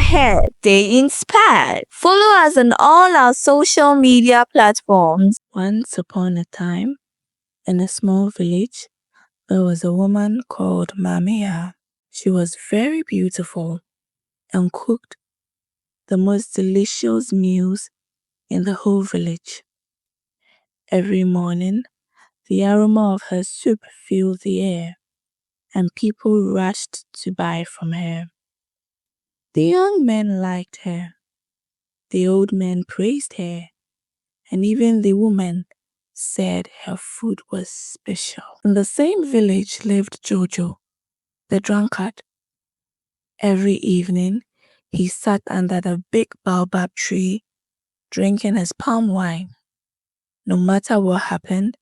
ahead, stay inspired. Follow us on all our social media platforms. Once upon a time, in a small village, there was a woman called Maame Yaa. She was very beautiful and cooked the most delicious meals in the whole village. Every morning, the aroma of her soup filled the air, and people rushed to buy from her. The young men liked her, the old men praised her, and even the women said her food was special. In the same village lived Jojo, the drunkard. Every evening, he sat under the big baobab tree, drinking his palm wine. No matter what happened,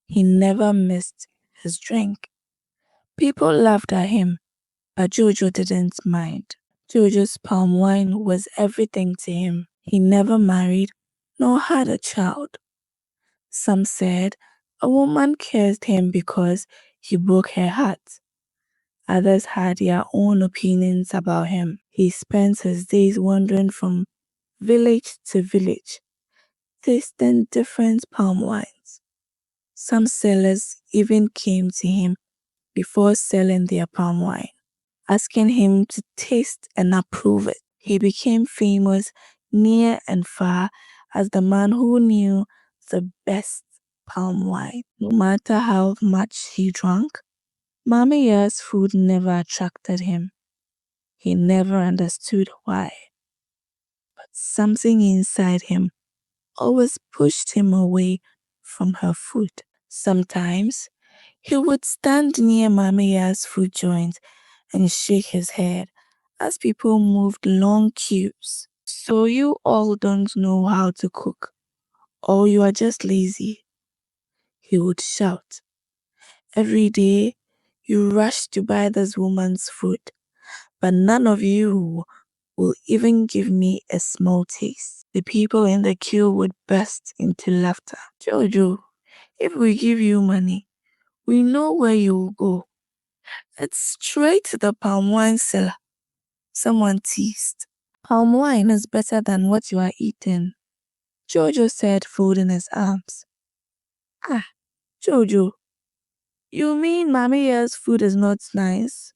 he never missed his drink. People laughed at him, but Jojo didn't mind. Jojo's palm wine was everything to him. He never married nor had a child. Some said a woman cursed him because he broke her heart. Others had their own opinions about him. He spent his days wandering from village to village, tasting different palm wines. Some sellers even came to him before selling their palm wine, asking him to taste and approve it. He became famous near and far as the man who knew the best palm wine. No matter how much he drank, Maame Yaa's food never attracted him. He never understood why. But something inside him always pushed him away from her food. Sometimes he would stand near Maame Yaa's food joint and shake his head as people moved long queues. So you all don't know how to cook, or you are just lazy, he would shout. Every day you rush to buy this woman's food, but none of you will even give me a small taste. The people in the queue would burst into laughter. Jojo, if we give you money, we know where you will go. It's straight to the palm wine seller. Someone teased. Palm wine is better than what you are eating, Jojo said, folding his arms. Ah, Jojo, you mean Maame Yaa's food is not nice?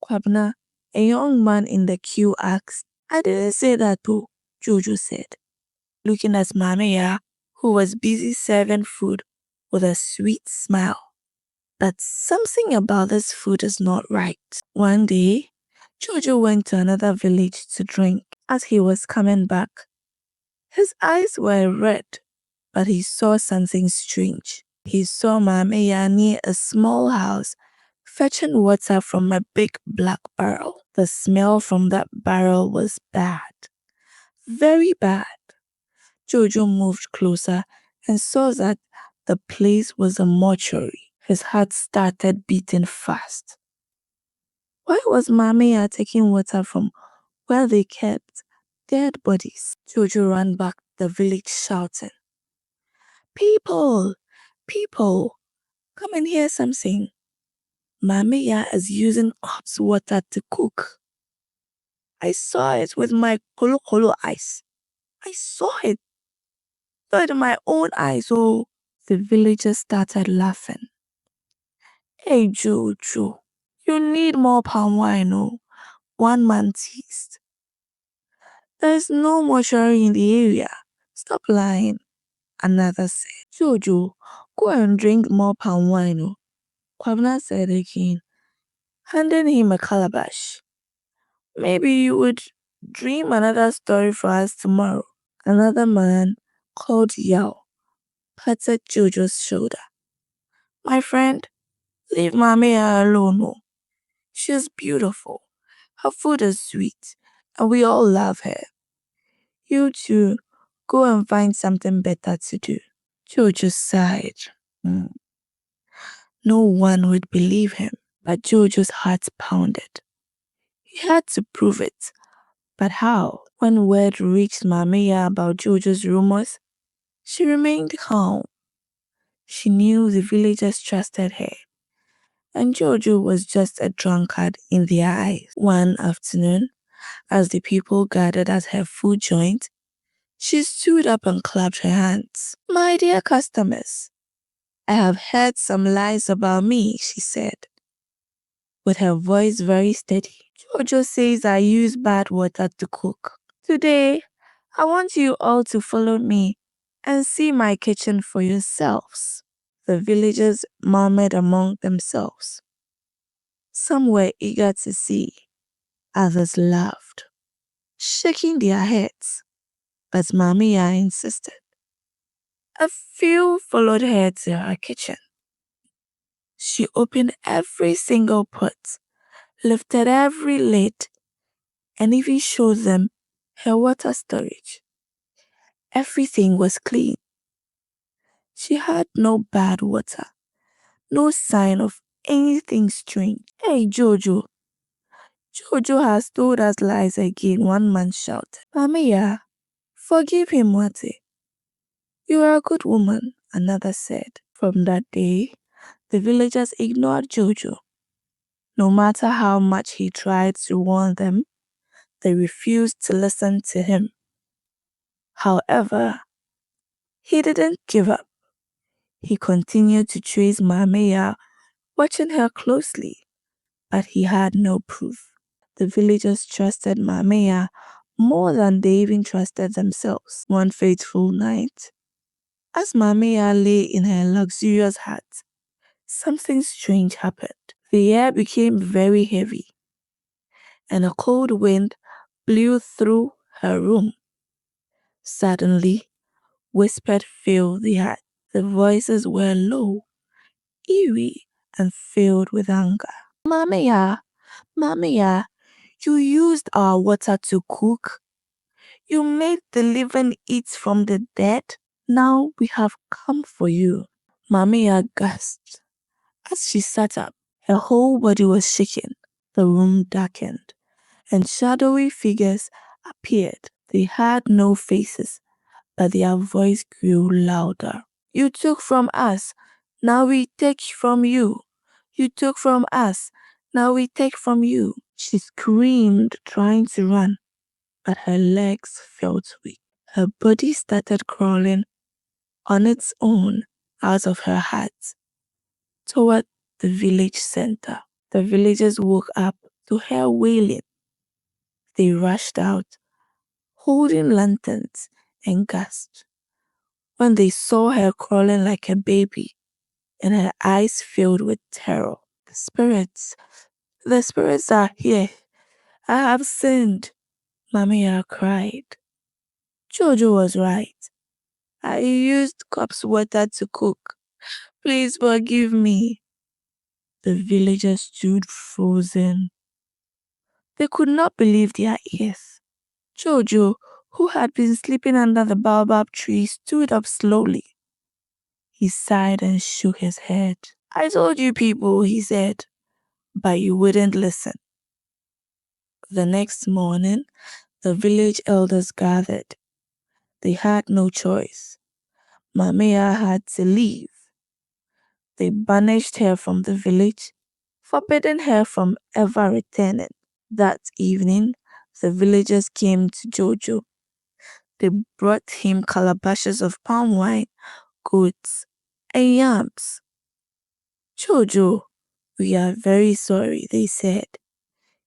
Kwabna, a young man in the queue, asked. I didn't say that too, Jojo said, looking at Maame Yaa, who was busy serving food with a sweet smile. But something about this food is not right. One day, Jojo went to another village to drink. As he was coming back, his eyes were red, but he saw something strange. He saw Maame Yaa near a small house fetching water from a big black barrel. The smell from that barrel was bad. Very bad. Jojo moved closer and saw that the place was a mortuary. His heart started beating fast. Why was Maame Yaa taking water from where they kept dead bodies? Jojo ran back the village shouting, People! People! Come and hear something. Maame Yaa is using corpse water to cook. I saw it with my kolo eyes. I saw it. Saw it in my own eyes. Oh, the villagers started laughing. Hey, Jojo, you need more palm wine, oh, one man teased. There's no mortuary in the area. Stop lying, another said. Jojo, go and drink more palm wine, oh, Kwabna said again, handing him a calabash. Maybe you would dream another story for us tomorrow. Another man called Yao patted Jojo's shoulder. My friend, leave Maame Yaa alone. Oh. She's beautiful. Her food is sweet, and we all love her. You two, go and find something better to do. Jojo sighed. No one would believe him, but Jojo's heart pounded. He had to prove it. But how? When word reached Maame Yaa about Jojo's rumors, she remained calm. She knew the villagers trusted her, and Jojo was just a drunkard in their eyes. One afternoon, As the people gathered at her food joint, she stood up and clapped her hands. "My dear customers, I have heard some lies about me," she said, with her voice very steady. "Jojo says I use bad water to cook. Today, I want you all to follow me and see my kitchen for yourselves." The villagers murmured among themselves. Some were eager to see, others laughed, shaking their heads, but Maame Yaa insisted. A few followed her to her kitchen. She opened every single pot, lifted every lid, and even showed them her water storage. Everything was clean. She had no bad water, no sign of anything strange. "Hey, Jojo! Jojo has told us lies again," one man shouted. "Maame Yaa, forgive him, Wate. You are a good woman," another said. From that day, the villagers ignored Jojo. No matter how much he tried to warn them, they refused to listen to him. However, he didn't give up. He continued to chase Maame Yaa, watching her closely, but he had no proof. The villagers trusted Maame Yaa more than they even trusted themselves. One fateful night, as Maame Yaa lay in her luxurious hut, something strange happened. The air became very heavy, and a cold wind blew through her room. Suddenly, whispered filled the hut. The voices were low, eerie, and filled with anger. "Maame Yaa, Maame Yaa, you used our water to cook. You made the living eat from the dead. Now we have come for you." Maame Yaa gasped. As she sat up, her whole body was shaking. The room darkened, and shadowy figures appeared. They had no faces, but their voice grew louder. "You took from us, now we take from you. You took from us, now we take from you." She screamed, trying to run, but her legs felt weak. Her body started crawling on its own out of her hut toward the village center. The villagers woke up to her wailing. They rushed out, holding lanterns, and gasped when they saw her crawling like a baby and her eyes filled with terror. The spirits are here. I have sinned," Maame Yaa cried. "Jojo was right. I used corpse water to cook. Please forgive me." The villagers stood frozen. They could not believe their ears. Jojo, who had been sleeping under the baobab tree, stood up slowly. He sighed and shook his head. "I told you people," he said, "but you wouldn't listen." The next morning, the village elders gathered. They had no choice. Maame Yaa had to leave. They banished her from the village, forbidding her from ever returning. That evening, the villagers came to Jojo. They brought him calabashes of palm wine, goats, and yams. "Jojo, we are very sorry," they said.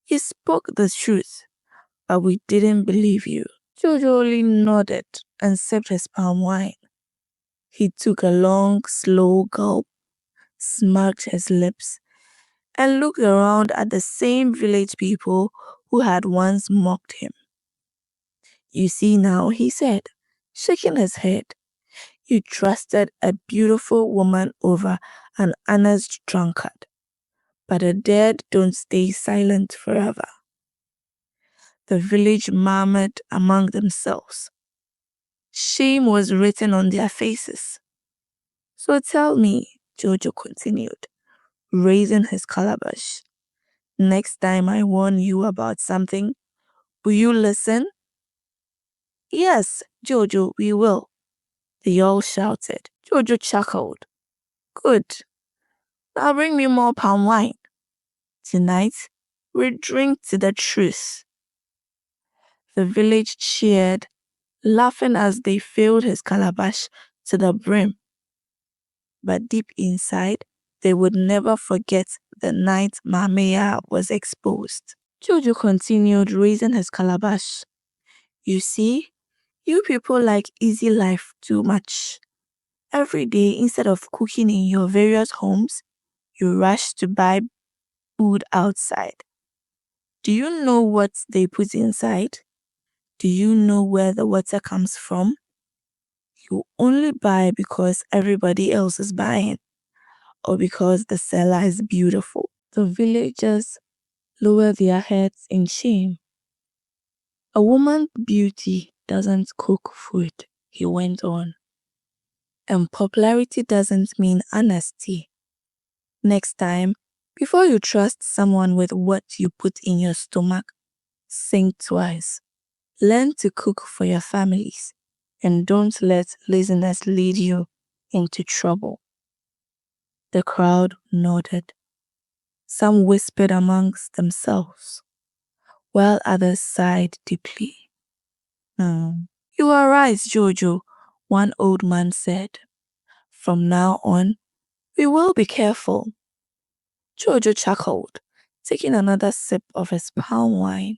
"You spoke the truth, but we didn't believe you." Jojo only nodded and sipped his palm wine. He took a long, slow gulp, smacked his lips, and looked around at the same village people who had once mocked him. "You see now," he said, shaking his head, "you trusted a beautiful woman over an honest drunkard. But the dead don't stay silent forever." The village murmured among themselves. Shame was written on their faces. "So tell me," Jojo continued, raising his calabash, "next time I warn you about something, will you listen?" "Yes, Jojo, we will," they all shouted. Jojo chuckled. "Good. Now bring me more palm wine. Tonight, we drink to the truth." The village cheered, laughing as they filled his calabash to the brim. But deep inside, they would never forget the night Maame Yaa was exposed. Jojo continued raising his calabash. You see, you people like easy life too much. Every day, instead of cooking in your various homes, you rush to buy food outside. Do you know what they put inside? Do you know where the water comes from? You only buy because everybody else is buying, or because the seller is beautiful. The villagers lower their heads in shame. A woman's beauty doesn't cook food, he went on. And popularity doesn't mean honesty. Next time, before you trust someone with what you put in your stomach, think twice. Learn to cook for your families, and don't let laziness lead you into trouble. The crowd nodded. Some whispered amongst themselves, while others sighed deeply. You are right, Jojo, one old man said. From now on, we will be careful. Jojo chuckled, taking another sip of his palm wine.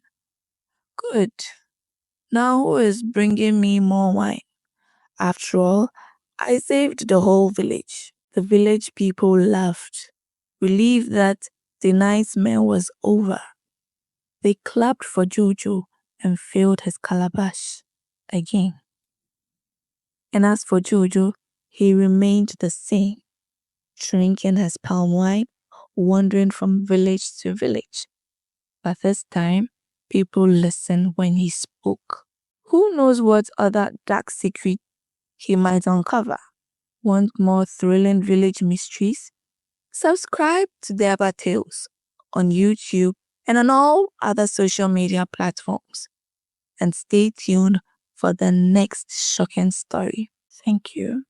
Good. Now who is bringing me more wine? After all, I saved the whole village. The village people laughed, relieved that the nightmare was over. They clapped for Jojo and filled his calabash again. And as for Jojo, he remained the same, drinking his palm wine, wandering from village to village. But this time, people listened when he spoke. Who knows what other dark secret he might uncover? Want more thrilling village mysteries? Subscribe to DERBA Tales on YouTube and on all other social media platforms. And stay tuned for the next shocking story. Thank you.